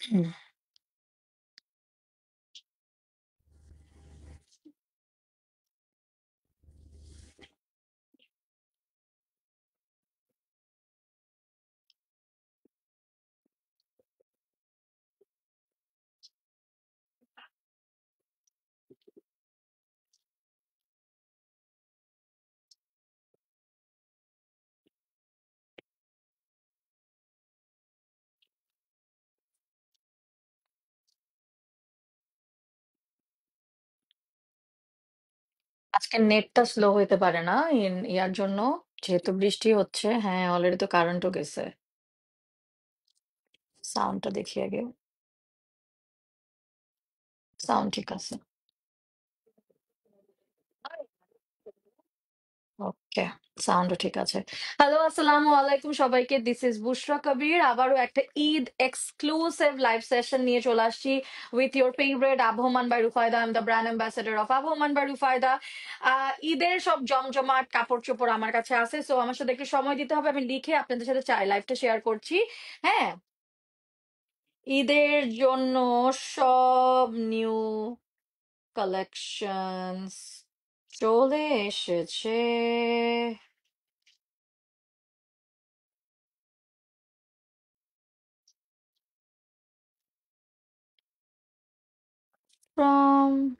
হুম। আজকে নেটটা স্লো হইতে পারে না ইয়ার জন্য, যেহেতু বৃষ্টি হচ্ছে। হ্যাঁ, অলরেডি তো কারেন্টও গেছে। সাউন্ডটা দেখি আগে। সাউন্ড ঠিক আছে। ওকে, সাউন্ডও ঠিক আছে। হ্যালো, আসসালামু আলাইকুম সবাইকে। This is Bushra Kabir. আবারও একটা ঈদ এক্সক্লুসিভ লাইভ সেশন নিয়ে চলে আসছি with your favourite Abohoman by Rufayda. I am the brand ambassador of Abohoman by Rufayda. ঈদের সব জমজমাট কাপড় চোপড় আমার কাছে আছে, সো আমার সাথে একটু সময় দিতে হবে। আমি লিখে আপনাদের সাথে চাই লাইভটা শেয়ার করছি। হ্যাঁ, ঈদের জন্য সব নিউ কালেকশনস চলে এসেছে। From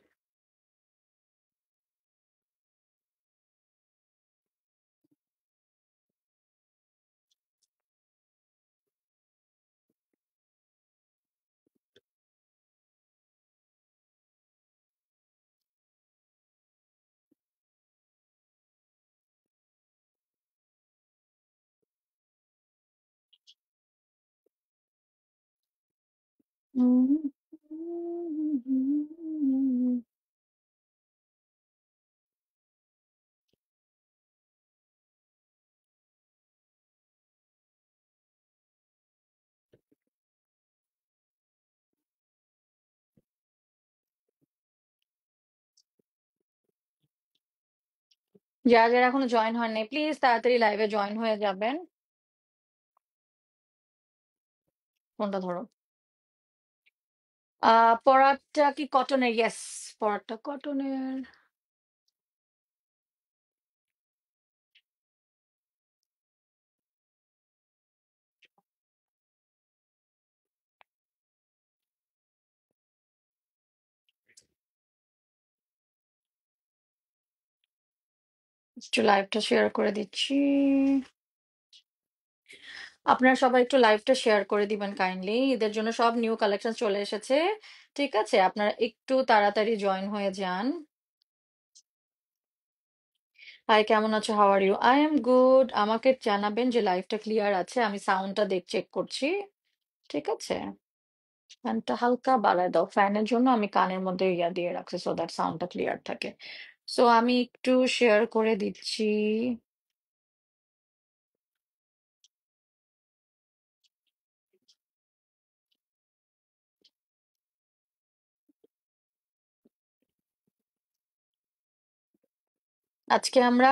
যারা যারা এখনো জয়েন হয়নি, প্লিজ তাড়াতাড়ি লাইভে জয়েন হয়ে যাবেন। ফোনটা ধরো। পরাটা কি কটনের? ইয়েস, পরাটা কটনের। একটু লাইভটা শেয়ার করে দিচ্ছি। আপনারা সবাই একটু লাইভটা শেয়ার করে দিবেন কাইন্ডলি। এদের জন্য সব নিউ কালেকশন চলে এসেছে। ঠিক আছে, আপনারা একটু তাড়াতাড়ি জয়েন হয়ে যান। হাই, কেমন আছো? How are you? I am good. আমাকে জানাবেন যে লাইভটা ক্লিয়ার আছে। আমি সাউন্ডটা চেক করছি। ঠিক আছে, ফ্যানটা হালকা বাড়ায় দাও। ফ্যানের জন্য আমি কানের মধ্যে ইয়া দিয়ে রাখছি, সো দ্যাট সাউন্ডটা ক্লিয়ার থাকে। সো আমি একটু শেয়ার করে দিচ্ছি। আজকে আমরা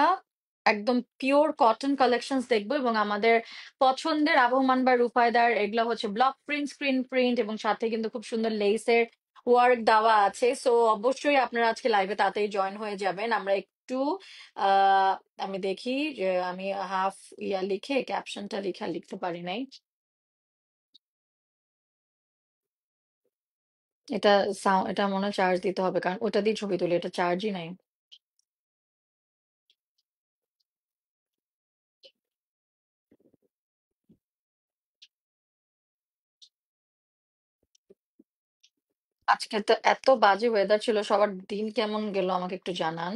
একদম পিওর কটন কালেকশনস দেখবো, এবং আমাদের পছন্দের আবহমান বা রূপায়দার এগুলো হচ্ছে ব্লক প্রিন্ট, স্ক্রিন প্রিন্ট, এবং সাথে কিন্তু খুব সুন্দর লেসের ওয়ার্ক দেওয়া আছে। সো অবশ্যই আপনারা আজকে লাইভে তাড়াতাড়ি জয়েন হয়ে যাবেন। আমরা একটু আহ আমি দেখি যে আমি হাফ ইয়া লিখে ক্যাপশনটা লিখতে পারি নাই। এটা এটা মনে হয় চার্জ দিতে হবে, কারণ ওটা দিয়ে ছবি তুলি, এটা চার্জই নাই। আজকে তো এত বাজে ওয়েদার ছিল, সবার দিন কেমন গেল আমাকে একটু জানান।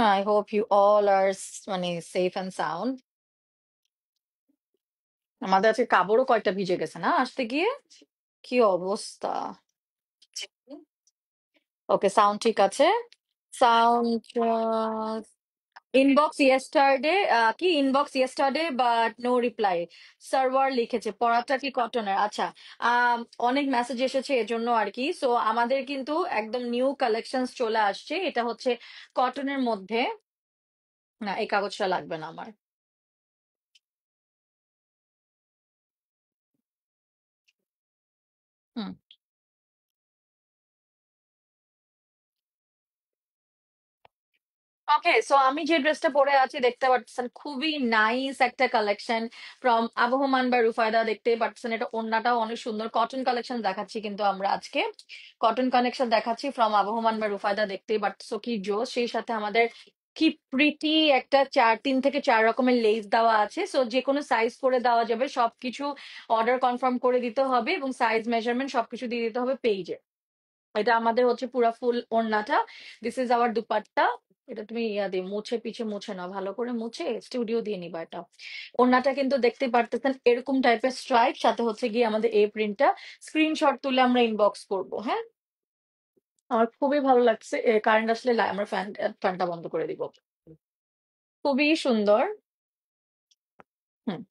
আই হোপ ইউ অল আর মানে সেফ অ্যান্ড সাউন্ড। আমাদের আজকে কাপড়ও কয়েকটা ভিজে গেছে না আসতে গিয়ে। কি অবস্থা! ওকে, সাউন্ড ঠিক আছে। সাউন্ড ইনবক্স ইয়েস্টারডে, কি inbox yesterday but no reply. Server লিখেছে পড়াটা কি কটনের? আচ্ছা, আম, অনেক মেসেজ এসেছে এজন্য আর কি। সো আমাদের কিন্তু একদম নিউ কালেকশনস চলে আসছে। এটা হচ্ছে কটনের মধ্যে। না, এই কাগজটা লাগবে না আমার। হুম। ওকে, সো আমি যে ড্রেসটা পরে আছি দেখতে পাচ্ছেন, খুবই নাইস একটা কালেকশন ফ্রম আবহমান বা রুফায়দা। দেখতে পাচ্ছেন এটা ওড়নাটাও অনেক সুন্দর, কটন কালেকশন দেখাচ্ছি কিন্তু আমরা আজকে কটন কালেকশন দেখাচ্ছি ফ্রম আবহমান বা রুফায়দা। দেখতেই পাচ্ছ কি জোস, সেই সাথে আমাদের কি প্রিটি একটা 3 থেকে 4 রকমের লেস দেওয়া আছে। সো যে কোনো সাইজ করে দেওয়া যাবে, সবকিছু অর্ডার কনফার্ম করে দিতে হবে এবং সাইজ মেজারমেন্ট সবকিছু দিয়ে দিতে হবে পেজে। এটা আমাদের হচ্ছে পুরা ফুল ওড়নাটা। This is our dupatta. এটা তুমি ইয়া দিয়ে মুছে, পিছে মুছে না, ভালো করে মুছে স্টুডিও দিয়ে নিবা এটা। ওড়নাটা কিন্তু দেখতে পারতেছেন এরকম টাইপের স্ট্রাইপ, সাথে হচ্ছে গিয়ে আমাদের এই প্রিন্টটা। স্ক্রিনশট তুলে আমরা ইনবক্স করব, হ্যাঁ। আমার খুবই ভালো লাগছে। কারেন্ট আসলে আমরা ফ্যানটা বন্ধ করে দিব। খুবই সুন্দর। হুম।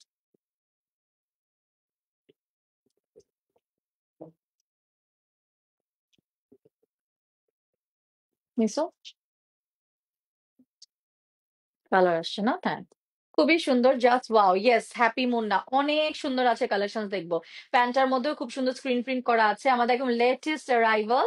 মিসো কালার আসছে না, হ্যাঁ। খুবই সুন্দর, just wow, yes, happy Munna অনেক সুন্দর আছে কালেকশন। দেখবো প্যান্টার মধ্যেও খুব সুন্দর স্ক্রিন প্রিন্ট করা আছে, আমাদের একদম লেটেস্ট অ্যারাইভাল।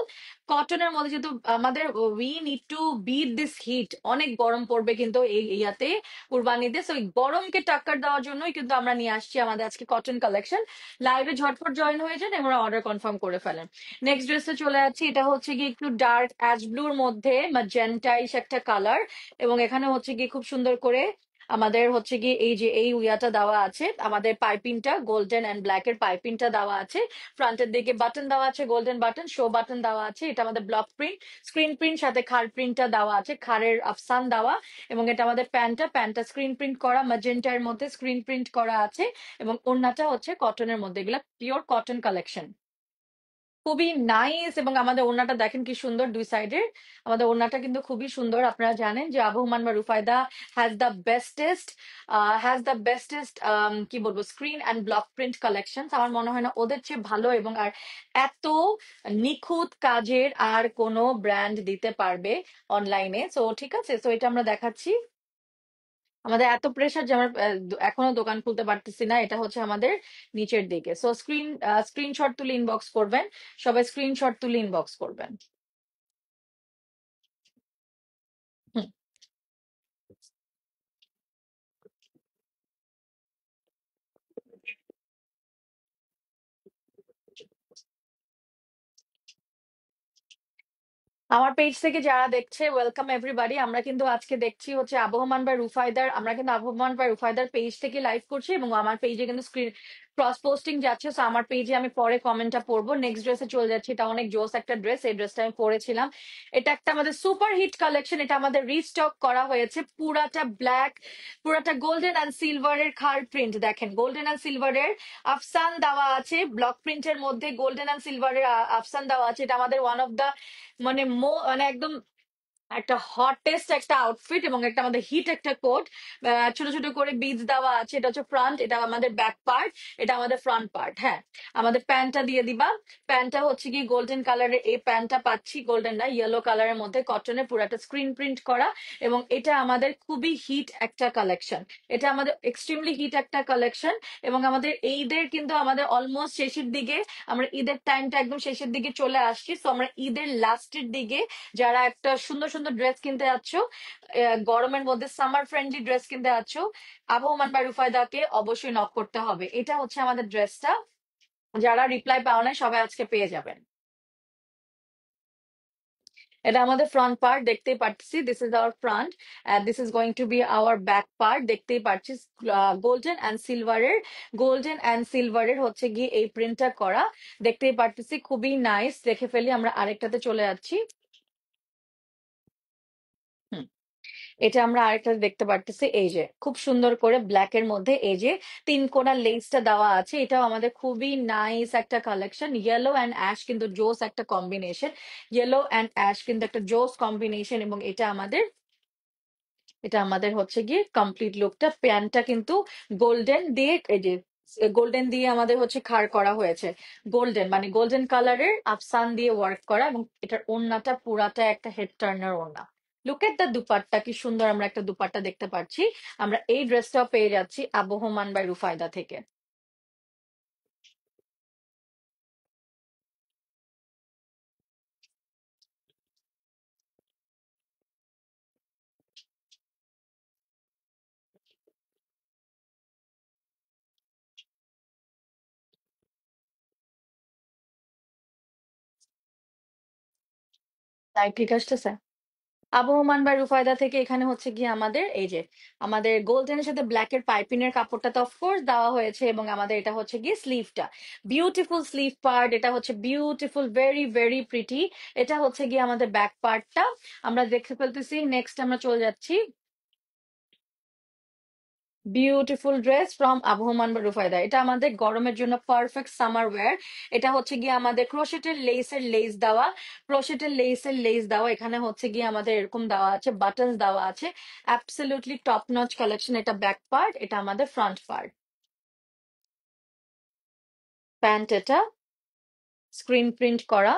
কটনের মধ্যে যেহেতু আমাদের we need to beat this heat, অনেক গরম পড়বে কিন্তু এই ইয়াতে কুরবানিতে। সো এই গরমকে টাক্কার দেওয়ার জন্যই কিন্তু আমরা নিয়ে আসছি আমাদের আজকে কটন কালেকশন। লাইভে ঝটপট জয়েন হয়ে যান এবং অর্ডার কনফার্ম করে ফেলেন। নেক্সট ড্রেসে চলে যাচ্ছি, এটা হচ্ছে কি একটু ডার্ক অ্যাশ ব্লুর মধ্যে ম্যাজেন্টাইশ একটা কালার, এবং এখানে হচ্ছে কি খুব সুন্দর করে আমাদের হচ্ছে কি এই যে এই উইয়াটা দেওয়া আছে, আমাদের পাইপিংটা গোল্ডেন এন্ড ব্ল্যাক এর পাইপিংটা দেওয়া আছে। ফ্রন্টের দিকে বাটন দেওয়া আছে, গোল্ডেন বাটন, শো বাটন দেওয়া আছে। এটা আমাদের ব্লক প্রিন্ট, স্ক্রিন প্রিন্ট, সাথে খাড় প্রিন্টটা দেওয়া আছে, খাড়ের আফসান দেওয়া। এবং এটা আমাদের প্যান্টটা স্ক্রিন প্রিন্ট করা, ম্যাজেন্টার মধ্যে স্ক্রিন প্রিন্ট করা আছে। এবং ওড়নাটা হচ্ছে কটনের মধ্যে, এগুলা পিওর কটন কালেকশন। খুবই নাইস। এবং আমাদের ওড়নাটা দেখেন কি সুন্দর দুই সাইডের। আমাদের ওড়নাটা কিন্তু খুবই সুন্দর। আপনারা জানেন যে আবহমান বা রুফায়দা হ্যাজ দ্য বেস্টেস্ট কি বলবো screen and block print collection. আমার মনে হয় না ওদের চেয়ে ভালো এবং আর এত নিখুঁত কাজের আর কোনো ব্র্যান্ড দিতে পারবে অনলাইনে। সো ঠিক আছে, সো এটা আমরা দেখাচ্ছি। আমাদের এত প্রেসার যে আমরা এখনো দোকান খুলতে পারতেছি না। এটা হচ্ছে আমাদের নিচের দিকে। সো স্ক্রিনশট তুলে ইনবক্স করবেন, সবাই স্ক্রিনশট তুলে ইনবক্স করবেন। হুম। আমার পেজ থেকে যারা দেখছে, ওয়েলকাম এভরিবাডি। আমরা কিন্তু আজকে দেখছি হচ্ছে আবহমান বা রুফায়দার, আমরা কিন্তু আবহমান বা রুফায়দার পেজ থেকে লাইভ করছি এবং আমার পেজে কিন্তু স্ক্রিন ক্রস পোস্টিং যাচ্ছে। সো আমার পেজে আমি পরে কমেন্টটা পড়বো। নেক্সট ড্রেসে চলে যাচ্ছি, এটা অনেক জোস একটা ড্রেস, এই ড্রেসটা আমি পরেছিলাম। এটা একটা আমাদের সুপার হিট কালেকশন, এটা আমাদের রিস্টক করা হয়েছে। পুরাটা ব্ল্যাক, পুরাটা গোল্ডেন অ্যান্ড সিলভারের খার প্রিন্ট, দেখেন গোল্ডেন অ্যান্ড সিলভারের আফসান দেওয়া আছে। ব্লক প্রিন্টের মধ্যে গোল্ডেন অ্যান্ড সিলভারের আফসান দেওয়া আছে। এটা আমাদের ওয়ান অফ দা মানে একদম একটা হটেস্ট একটা আউটফিট এবং একটা আমাদের হিট একটা কোট। ছোট ছোট করে বিডস দেওয়া আছে। এটা হচ্ছে ফ্রন্ট, এটা আমাদের ব্যাক পার্ট, এটা আমাদের ফ্রন্ট পার্ট, হ্যাঁ। আমাদের প্যান্টটা দিয়ে দিবা। প্যান্টটা হচ্ছে কি গোল্ডেন কালারের, এই প্যান্টটা পাচ্ছি গোল্ডেন না ইয়েলো কালারের মধ্যে, কটনের পুরাটা স্ক্রিন প্রিন্ট করা। এবং এটা আমাদের খুবই হিট একটা কালেকশন, এটা আমাদের এক্সট্রিমলি হিট একটা কালেকশন। এবং আমাদের ঈদের কিন্তু আমাদের অলমোস্ট শেষের দিকে, আমরা ঈদের টাইমটা একদম শেষের দিকে চলে আসছি। তো আমরা ঈদের লাস্টের দিকে যারা একটা সুন্দর সুন্দর ড্রেস কিনতে যাচ্ছ, গরমের মধ্যে সামার ফ্রেন্ডলি ড্রেস কিনতে যাচ্ছ, আবহমান বা রুফায়দাকে অবশ্যই নক করতে হবে। এটা হচ্ছে আমাদের ড্রেসটা, যারা রিপ্লাই পাও নাই সবাই আজকে পেয়ে যাবেন। এটা আমাদের ফ্রন্ট পার্ট, দেখতেই পাচ্ছি, this is our front, this is going to B hour back part. দেখতেই পাচ্ছি গোল্ডেন অ্যান্ড সিলভারের হচ্ছে গিয়ে এই প্রিন্টটা করা। দেখতেই পারতেছি খুবই নাইস। দেখে ফেলি, আমরা আরেকটাতে চলে যাচ্ছি। হুম। এটা আমরা আরেকটা দেখতে পারতেছি, এই যে খুব সুন্দর করে ব্ল্যাক এর মধ্যে এই যে 3 কোণা লেসটা দেওয়া আছে। এটাও আমাদের খুবই নাইস একটা কালেকশন। ইয়েলো অ্যান্ড অ্যাশ কিন্তু জোস একটা কম্বিনেশন, ইয়েলো অ্যান্ড অ্যাশ কিন্তু একটা জোস কম্বিনেশন। এবং এটা আমাদের হচ্ছে গিয়ে কমপ্লিট লুকটা। প্যান্টটা কিন্তু গোল্ডেন দিয়ে এই যে গোল্ডেন দিয়ে আমাদের হচ্ছে খাড় করা হয়েছে। গোল্ডেন মানে গোল্ডেন কালারের আফসান দিয়ে ওয়ার্ক করা, এবং এটার ওড়নাটা পুরাটা একটা হেড টার্নার ওড়না। লুক এট দ্য দুপাট্টা, কি সুন্দর আমরা একটা দুপাট্টা দেখতে পাচ্ছি। আমরা এই ড্রেসটাও পেয়ে যাচ্ছি আবহমান বাই রুফায়দা থেকে। লাইট ঠিক আসতেছে? আবহমান বা রুফায়দা থেকে এখানে হচ্ছে গিয়ে আমাদের এই যে আমাদের গোল্ডেনের সাথে ব্ল্যাক এর পাইপিনের কাপড়টা তো অফকোর্স দেওয়া হয়েছে, এবং আমাদের এটা হচ্ছে গিয়ে স্লিভটা, বিউটিফুল স্লিভ পার্ট, এটা হচ্ছে বিউটিফুল, ভেরি ভেরি প্রিটি। এটা হচ্ছে গিয়ে আমাদের ব্যাক পার্টটা আমরা দেখতে ফেলতেছি। নেক্সট আমরা চলে যাচ্ছি, বিউটিফুল ড্রেস ফ্রম আবহমান বা রুফায়দা, এটা আমাদের গরমের জন্য পারফেক্ট সামার ওয়্যার। এটা হচ্ছে গিয়ে আমাদের ক্রোশেটের লেসের লেস দেওয়া, ক্রোশেটের লেসের লেস দেওয়া, এখানে হচ্ছে গিয়ে আমাদের এরকম দেওয়া আছে, বাটনস দেওয়া আছে, অ্যাবসলিউটলি টপ নচ কালেকশন। এটা ব্যাক পার্ট, এটা আমাদের ফ্রন্ট পার্ট। প্যান্ট এটা স্ক্রিন প্রিন্ট করা,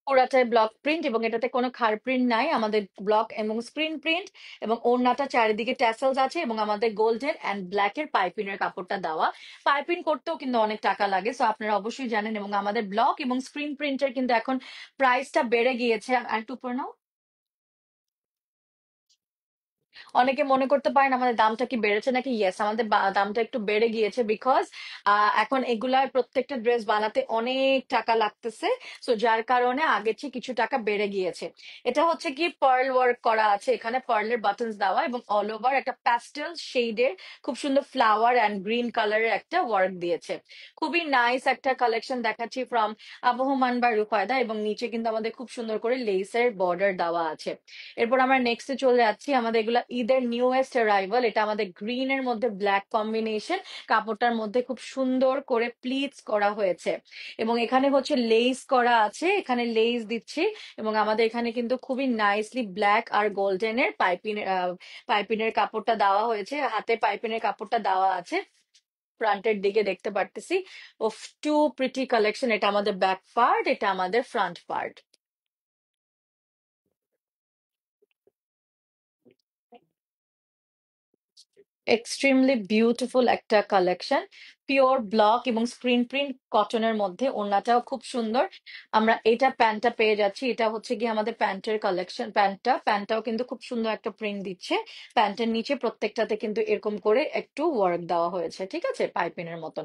পুরাটাই ব্লক প্রিন্ট, এবং এটাতে কোনো খার প্রিন্ট নাই, আমাদের ব্লক এবং স্ক্রিন প্রিন্ট, এবং ওড়নাটা চারিদিকে ট্যাসেলস আছে, এবং আমাদের গোল্ডেন অ্যান্ড ব্ল্যাক এর পাইপিনের কাপড়টা দেওয়া। পাইপিং করতেও কিন্তু অনেক টাকা লাগে, সো আপনারা অবশ্যই জানেন। এবং আমাদের ব্লক এবং স্ক্রিন প্রিন্টের কিন্তু এখন প্রাইসটা বেড়ে গিয়েছে। আর একটু উপরে নাও। অনেকে মনে করতে পারেন আমাদের দামটা কি বেড়েছে নাকি, ইয়েস, আমাদের দামটা একটু বেড়ে গিয়েছে, বিকজ এখন এগুলার প্রত্যেকটা ড্রেস বানাতে অনেক টাকা লাগতেছে, সো যার কারণে আগের চেয়ে কিছু টাকা বেড়ে গিয়েছে। এটা হচ্ছে কি পার্ল ওয়ার্ক করা আছে, এখানে পার্লের বাটনস দেওয়া, এবং অল ওভার একটা প্যাস্টেল শেডের খুব সুন্দর ফ্লাওয়ার অ্যান্ড গ্রিন কালারের একটা ওয়ার্ক দিয়েছে। খুবই নাইস একটা কালেকশন দেখাচ্ছি ফ্রম আবহমান বা রূপায়দা, এবং নিচে কিন্তু আমাদের খুব সুন্দর করে লেসের বর্ডার দেওয়া আছে। এরপর আমরা নেক্সটে চলে যাচ্ছি, আমাদের এগুলা ঈদের নিউয়েস্ট অ্যারাইভাল, এটা আমাদের গ্রিন এর মধ্যে ব্ল্যাক কম্বিনেশন, কাপড়টার মধ্যে খুব সুন্দর করে প্লিটস করা হয়েছে, এবং এখানে হচ্ছে লেস করা আছে, এখানে লেস দিচ্ছি, এবং আমাদের এখানে কিন্তু খুবই নাইসলি ব্ল্যাক আর গোল্ডেনের পাইপিনের কাপড়টা দেওয়া হয়েছে, হাতে পাইপিনের কাপড়টা দেওয়া আছে। ফ্রন্টের দিকে দেখতে পারতেছি, ওফ, টু প্রিটি কালেকশন। এটা আমাদের ব্যাক পার্ট, এটা আমাদের ফ্রন্ট পার্ট। এক্সট্রিমলি বিউটিফুল একটা কালেকশন, পিওর ব্লক এবং স্ক্রিন প্রিন্ট কটনের মধ্যে, ওড়নাটাও খুব সুন্দর। আমরা এটা প্যান্টটা পেয়ে যাচ্ছি, এটা হচ্ছে গিয়ে আমাদের প্যান্টের কালেকশন, প্যান্টটাও কিন্তু খুব সুন্দর একটা প্রিন্ট দিচ্ছে। প্যান্টের নিচে প্রত্যেকটাতে কিন্তু এরকম করে একটু ওয়ার্ক দেওয়া হয়েছে, ঠিক আছে, পাইপিনের মতন।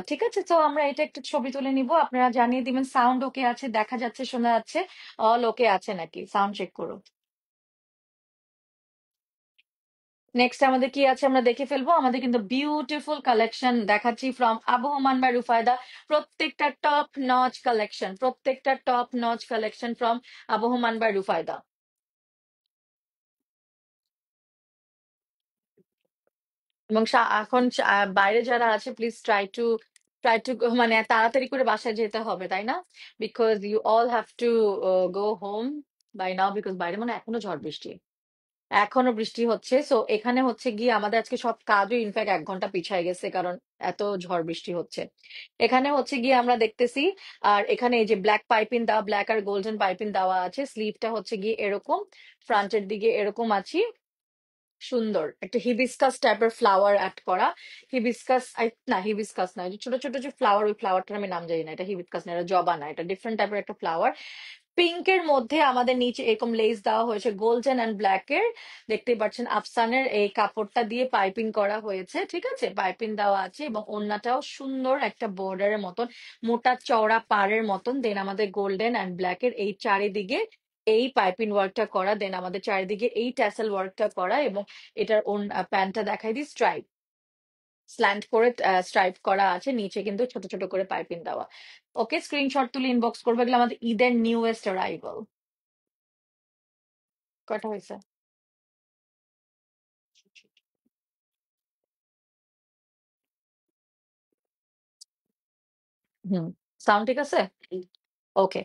ঠিক আছে, তো আমরা এটা একটু ছবি তুলে নিব, আপনারা জানিয়ে দিবেন সাউন্ড ওকে আছে, দেখা যাচ্ছে, শোনা যাচ্ছে, অল ওকে আছে নাকি, সাউন্ড চেক করুন। নেক্সট আমাদের কি আছে আমরা দেখে ফেলবো। আমাদের কিন্তু বিউটিফুল কালেকশন দেখাচ্ছি ফ্রম আবহমান বা রুফায়দা, প্রত্যেকটা টপ নচ কালেকশন, প্রত্যেকটা টপ নচ কালেকশন ফ্রম আবহমান বা রুফায়দা। এবং এখন বাইরে যারা আছে, প্লিজ ট্রাই টু মানে তাড়াতাড়ি করে বাসায় যেতে হবে, তাই না? Because you all have to go home by now, because বাইরে মানে এখনো ঝড় বৃষ্টি, এখনো বৃষ্টি হচ্ছে। সো এখানে হচ্ছে গিয়ে আমাদের আজকে সব কাজও ইনফ্যাক্ট 1 ঘন্টা পিছায় গেছে, কারণ এত ঝড় বৃষ্টি হচ্ছে। এখানে হচ্ছে গিয়ে আমরা দেখতেছি, আর এখানে এই যে ব্ল্যাক পাইপিং দেওয়া, ব্ল্যাক আর গোল্ডেন পাইপিং দেওয়া আছে, স্লিভটা হচ্ছে গিয়ে এরকম, ফ্রন্টের দিকে এরকম আছি, সুন্দর একটা হিবিস্কাস টাইপের ফ্লাওয়ার অ্যাড করা। হিবিস্কাস, না হিবিস্কাস না, ওই যে ছোট ছোট যে ফ্লাওয়ার, ওই ফ্লাওয়ারটার আমি নাম জানি না, এটা হিবিস্কাস না, এটা জবা না, এটা ডিফারেন্ট টাইপের একটা ফ্লাওয়ার। পিঙ্কের মধ্যে আমাদের নিচে এরকম লেস দেওয়া হয়েছে, গোল্ডেন অ্যান্ড ব্ল্যাক এর, দেখতেই পাচ্ছেন আফসানের এই কাপড়টা দিয়ে পাইপিং করা হয়েছে, ঠিক আছে, পাইপিং দেওয়া আছে, এবং ওড়নাটাও সুন্দর একটা বর্ডারের মতন, মোটা চওড়া পাড়ের মতন। দেন আমাদের গোল্ডেন অ্যান্ড ব্ল্যাক এর এই চারিদিকে এই পাইপিং ওয়ার্কটা করা, দেন আমাদের চারিদিকে এই ট্যাসেল ওয়ার্কটা করা, এবং এটার প্যান্টটা দেখাই দিই, স্ল্যান্ট করে স্ট্রাইপ করা আছে, নিচে কিন্তু ছোট ছোট করে পাইপিং দেওয়া। ওকে, স্ক্রিনশট তুলে ইনবক্স করবে, এগুলো আমাদের ঈদের নিউয়েস্ট অ্যারাইভাল। কটা হয়েছে? হুম, সাউন্ড ঠিক আছে? ওকে,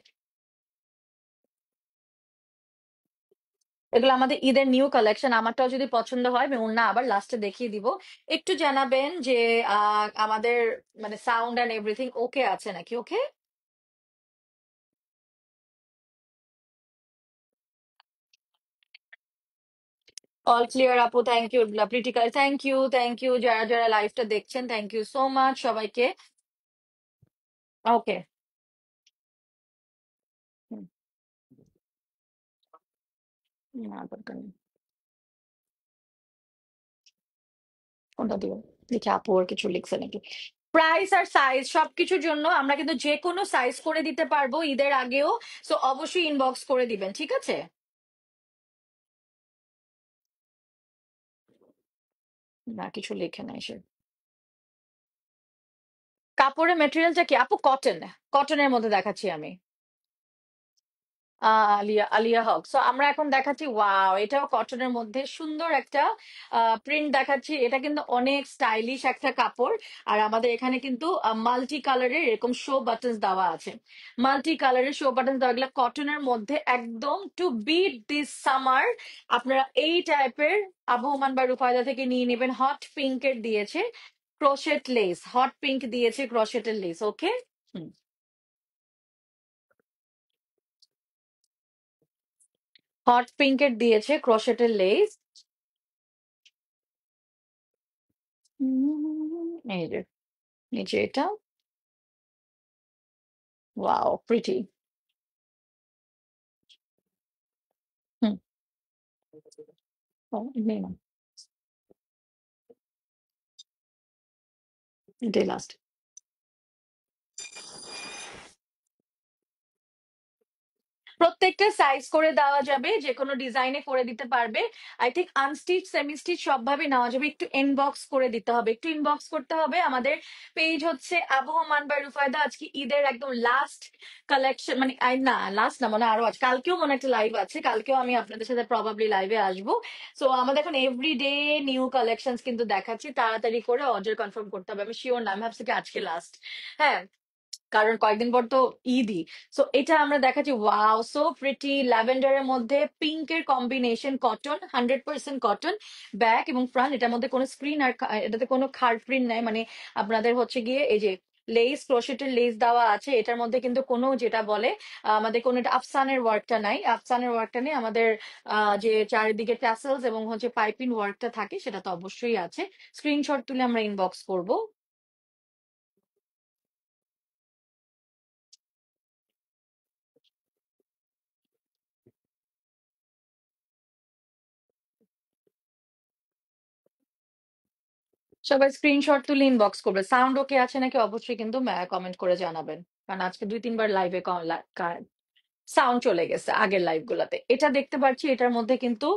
এগুলো আমাদের ঈদের নিউ কালেকশন, আমারটাও যদি পছন্দ হয় আমি অন্য আবার লাস্টে দেখিয়ে দিব। একটু জানাবেন যে আমাদের মানে সাউন্ড এন্ড এভরিথিং ওকে আছে নাকি, ওকে? অল ক্লিয়ার আপু, থ্যাংক ইউ, প্রিটিকাল, থ্যাংক ইউ, থ্যাংক ইউ, যারা যারা লাইভটা দেখছেন, থ্যাংক ইউ সো মাচ সবাইকে। ওকে। না দরকার নেই। কোনটা দিব? দেখি আপু আর কিছু লিখছে নাকি। প্রাইস আর সাইজ সবকিছুর জন্য আমরা কিন্তু যে কোনো সাইজ করে দিতে পারবো ঈদের আগেও। সো অবশ্যই ইনবক্স করে দিবেন, ঠিক আছে? না কিছু লেখে নাই সে। কাপড়ের মেটেরিয়ালটা কি আপু? কটন। কটনের মধ্যে দেখাচ্ছি আমি। আলিয়া আলিয়া হক। সো আমরা এখন দেখাচ্ছি, ওয়াও, এটাও কটনের মধ্যে সুন্দর একটা প্রিন্ট দেখাচ্ছি। এটা কিন্তু অনেক স্টাইলিশ একটা কাপড়। আর আমাদের এখানে কিন্তু মাল্টি কালারের এরকম শো বাটনস দেওয়া আছে। মাল্টি কালারের শো বাটন দেওয়া, এগুলো কটনের মধ্যে একদম টু বিট দিস সামার। আপনারা এই টাইপের আবহমান বা রূপায়দা থেকে নিয়ে নেবেন। হট পিঙ্কের দিয়েছে ক্রোশেট লেস, হট পিঙ্ক দিয়েছে ক্রোশেটের লেস। ওকে। হট পিঙ্কের দিয়েছে ক্রোশেটের লেস। এই যে নিচে এটা, ওয়াও প্রিটি। হুম। ও, নেই না, এটাই লাস্ট। প্রত্যেকটা সাইজ করে দেওয়া যাবে, যে কোনো ডিজাইনে করে দিতে পারবে। I think unstitch semi stitch সবভাবে নেওয়া যাবে। একটু ইনবক্স করে দিতে হবে, একটু ইনবক্স করতে হবে। আমাদের পেজ হচ্ছে আবহমান বাই রুফায়দা। আজকে ঈদের একদম লাস্ট কালেকশন, মানে না লাস্ট না, মানে আরো আজ কালকেও মনে একটা লাইভ আছে, কালকেও আমি আপনাদের সাথে প্রবাবলি লাইভে আসবো। সো আমাদের এখন এভরিডে নিউ কালেকশন কিন্তু দেখাচ্ছি। তাড়াতাড়ি করে অর্ডার কনফার্ম করতে হবে। আমি শিওর না, আমি ভাবছি কি আজকে লাস্ট। হ্যাঁ, কারণ কয়েকদিন পর তো ঈদই। সো এটা আমরা দেখাচ্ছি, ওয়াও সো প্রিটি, ল্যাভেন্ডারের মধ্যে পিঙ্কের কম্বিনেশন, কটন, 100% কটন। ব্যাক এবং ফ্রন্ট, এটার মধ্যে কোনো স্ক্রিন আর এটাতে কোনো খার প্রিন্ট নাই, মানে আপনাদের হচ্ছে গিয়ে এই যে লেস, ক্রোশেটের লেস দেওয়া আছে। এটার মধ্যে কিন্তু কোনো যেটা বলে আমাদের কোনো এটা আফসানের ওয়ার্কটা নাই, আফসানের ওয়ার্কটা নেই আমাদের। যে চারিদিকে ট্যাসেলস এবং হচ্ছে পাইপিং ওয়ার্কটা থাকে সেটা তো অবশ্যই আছে। স্ক্রিনশট তুলে আমরা ইনবক্স করব। সবাই স্ক্রিনশট তুলে ইনবক্স করবে। সাউন্ড ওকে আছে নাকি অবশ্যই কিন্তু কমেন্ট করে জানাবেন। কারণ আজকে 2-3 বার লাইভে সাউন্ড চলে গেছে আগের লাইভ গুলাতে। এটা দেখতে পাচ্ছি এটার মধ্যে কিন্তু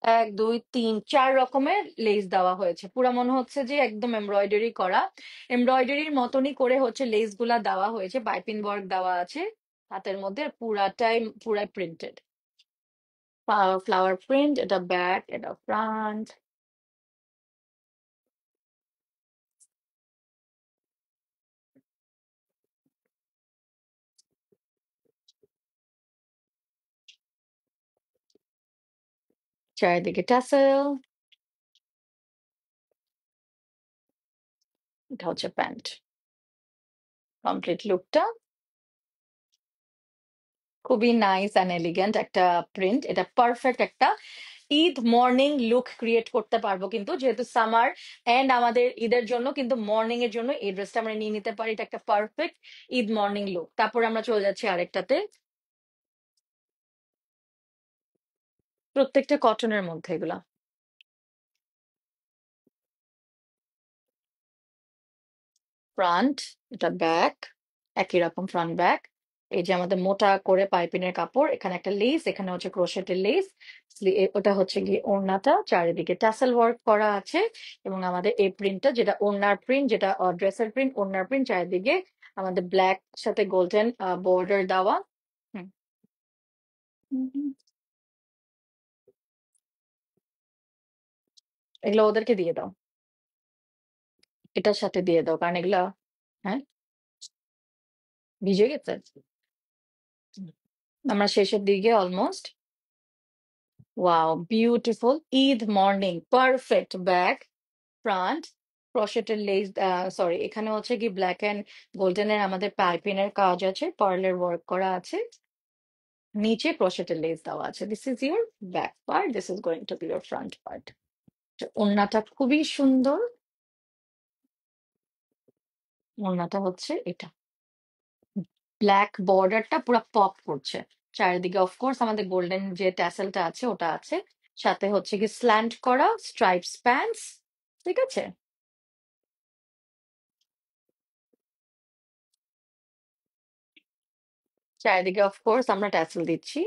1 2 3 4 রকমের লেস দেওয়া হয়েছে। পুরা মনে হচ্ছে যে একদম এমব্রয়ডারি করা, এমব্রয়ডারির মতনই করে হচ্ছে লেস গুলা দেওয়া হয়েছে। পাইপিং ওয়ার্ক দেওয়া আছে হাতের মধ্যে, পুরাই প্রিন্টেড ফ্লাওয়ার প্রিন্ট। এটা ব্যাক, এটা ফ্রন্ট। চারিদিকে টাসেল। এটা হচ্ছে প্যান্ট। কমপ্লিট লুকটা খুবই নাইস অ্যান্ড এলিগেন্ট একটা প্রিন্ট। এটা পারফেক্ট একটা ঈদ মর্নিং লুক ক্রিয়েট করতে পারবো কিন্তু, যেহেতু সামার এন্ড আমাদের ঈদের জন্য কিন্তু মর্নিং এর জন্য এই ড্রেসটা আমরা নিয়ে নিতে পারি। এটা একটা পারফেক্ট ঈদ মর্নিং লুক। তারপর আমরা চলে যাচ্ছি আরেকটাতে। প্রত্যেকটা কটনের মধ্যে এগুলা। ফ্রন্ট, এটা ব্যাক, একই রকম ফ্রন্ট ব্যাক। এই যে আমাদের মোটা করে পাইপিনের কাপড়, এখানে একটা লেস, এখানে হচ্ছে ক্রোশেটের লেস। ওটা হচ্ছে গিয়ে ওড়নাটা, চারিদিকে টাসেল ওয়ার্ক করা আছে। এবং আমাদের এই প্রিন্টটা যেটা ওড়নার প্রিন্ট, যেটা ড্রেসের প্রিন্ট, ওড়নার প্রিন্ট, চারিদিকে আমাদের ব্ল্যাক সাথে গোল্ডেন বর্ডার দেওয়া। হুম। হুম। এগুলো ওদেরকে দিয়ে দাও, এটার সাথে দিয়ে দাও, কারণ এগুলা, হ্যাঁ, ভিজে গেছে। আমরা শেষের দিকে almost. Wow beautiful Eid morning, perfect back, front, ক্রোশেটের লেস। সরি, এখানে হচ্ছে কি ব্ল্যাক এন্ড গোল্ডেনের আমাদের পাইপিনের কাজ আছে, পার্লের ওয়ার্ক করা আছে। নিচে ক্রোশেটের লেস দেওয়া আছে। This is your back part, this is going to B your front part. ওড়নাটা খুবই সুন্দর। ওড়নাটা হচ্ছে এটা। ব্ল্যাক বর্ডারটা পুরো পপ করছে। চারিদিকে অফকোর্স আমাদের গোল্ডেন যে ট্যাসেলটা আছে ওটা আছে, সাথে হচ্ছে কি স্ল্যান্ট করা স্ট্রাইপস প্যান্টস। ঠিক আছে, চারিদিকে অফকোর্স আমরা ট্যাসেল দিচ্ছি।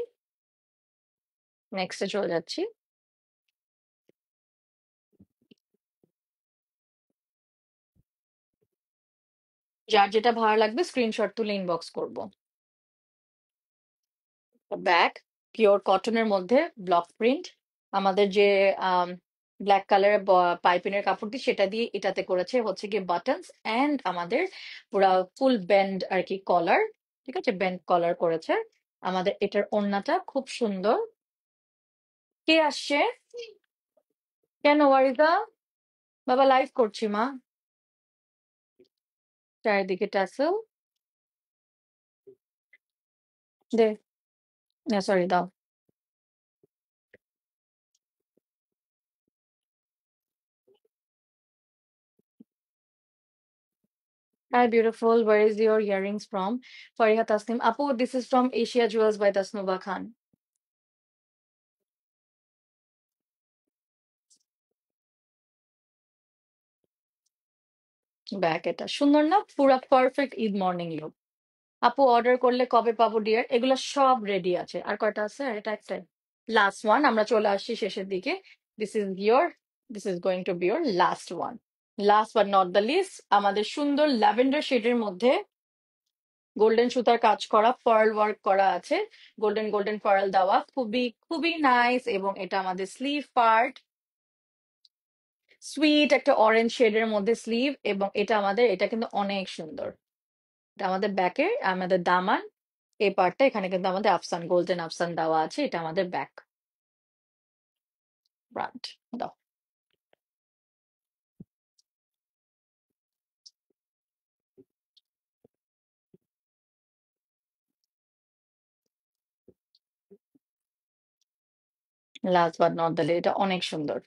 নেক্সটে চলে যাচ্ছি। যার যেটা ভালো লাগবে স্ক্রিনশট তুলে ইনবক্স করব। ব্যাগ পিওর কটনের মধ্যে ব্লক প্রিন্ট, আমাদের যে ব্ল্যাক কালারের পাইপিনের কাপড় দিয়ে সেটা দিয়ে এটাতে করেছে হচ্ছে গিয়ে বাটনস এন্ড আমাদের পুরা ফুল ব্যান্ড আর কি কলার। ঠিক আছে, ব্যান্ড কলার করেছে। আমাদের এটার ওড়নাটা খুব সুন্দর। কে আসছে? কেন ওয়ারিদা? বাবা লাইভ করছি মা। চারিদিকে টাসেল দে, না সরি দাও। Hi, beautiful. Where is your earrings from? Fariha Tasnim. Apu, this is from Asia Jewels by Tasnuba Khan. Back এটা সুন্দর না? পুরা পারফেক্ট ঈদ মর্নিং লুক। আপু অর্ডার করলে কবে পাবো ডিয়ার? এগুলো সব রেডি আছে। আর কয়টা আছে? আর এটা একটাই লাস্ট ওয়ান। আমরা চলে আসছি শেষের দিকে। This is your, this is going to be your last one. Last but not the least, আমাদের সুন্দর ল্যাভেন্ডার শেডের মধ্যে গোল্ডেন সুতার কাজ করা পার্ল ওয়ার্ক করা আছে। গোল্ডেন গোল্ডেন পার্ল দেওয়া, খুবই খুবই নাইস। এবং এটা আমাদের স্লিভ পার্ট, সুইট একটা অরেঞ্জ শেডের মধ্যে স্লিভ। এবং এটা আমাদের, এটা কিন্তু অনেক সুন্দর। এটা আমাদের ব্যাকের, আমাদের দামান এই পার্টটা, এখানে কিন্তু আমাদের আফসান গোল্ডেন আফসান দেওয়া আছে। এটা আমাদের ব্যাক ফ্রন্ট দাও। লাস্ট বাট নট দ্য, এটা অনেক সুন্দর।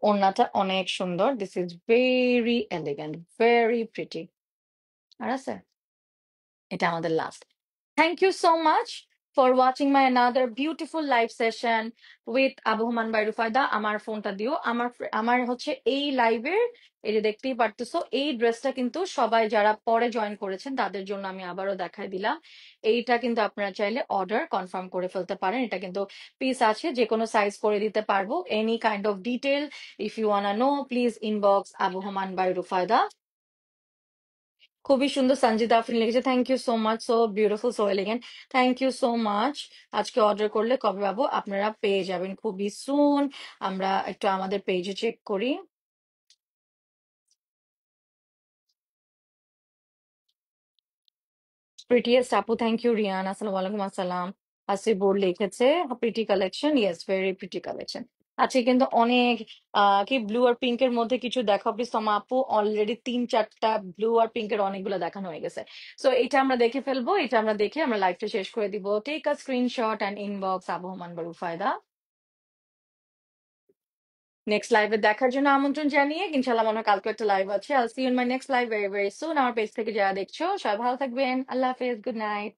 ওড়নাটা অনেক সুন্দর। This is very elegant, very pretty. আর আছে, এটা আমাদের last. Thank you so much for watching my another beautiful live session with Abohoman by Rufayda. আমার ফোনটা দিও। আমার হচ্ছে এই লাইভের, এই যে দেখতেই পারতেছো এই ড্রেসটা কিন্তু সবাই যারা পরে জয়েন করেছেন তাদের জন্য আমি আবারও দেখাই দিলাম। এইটা কিন্তু আপনারা চাইলে অর্ডার কনফার্ম করে ফেলতে পারেন। এটা কিন্তু পিস আছে, যে কোনো সাইজ করে দিতে পারবো। Any kind of detail if you wanna know, please inbox Abohoman by Rufayda. খুবই সুন্দর সঞ্জিতা আফরিন লিখেছে, thank you so much, so beautiful, so elegant. Thank you so much. আজকে অর্ডার করলে কবে পাবো? আপনারা পেয়ে যাবেন খুবই সুন। আমরা একটু আমাদের পেজে চেক করি। প্রিটিয়েস্ট আপু, থ্যাংক ইউ রিয়ান, আসসালামু আলাইকুম। আসসালাম। আসিবুর লিখেছে pretty collection, yes very pretty collection. আজকে কিন্তু অনেক কি ব্লু আর পিঙ্কের মধ্যে কিছু দেখাও প্লিজ। তোমা আপু অলরেডি 3-4টা ব্লু আর পিঙ্কের অনেকগুলো দেখানো হয়ে গেছে। সো এটা আমরা দেখে ফেলবো, এটা আমরা দেখে আমরা লাইভটা শেষ করে দিব। Take a screenshot and inbox আবহমান বারু ফায়দা। নেক্সট লাইভে দেখার জন্য আমন্ত্রণ জানিয়ে, ইনশাল্লাহ মনে হয় কালকে একটা লাইভ আছে। I'll see you in my next live very very soon. আমার পেজ থেকে যারা দেখছো সবাই ভালো থাকবেন। আল্লাহ হাফেজ, গুড নাইট।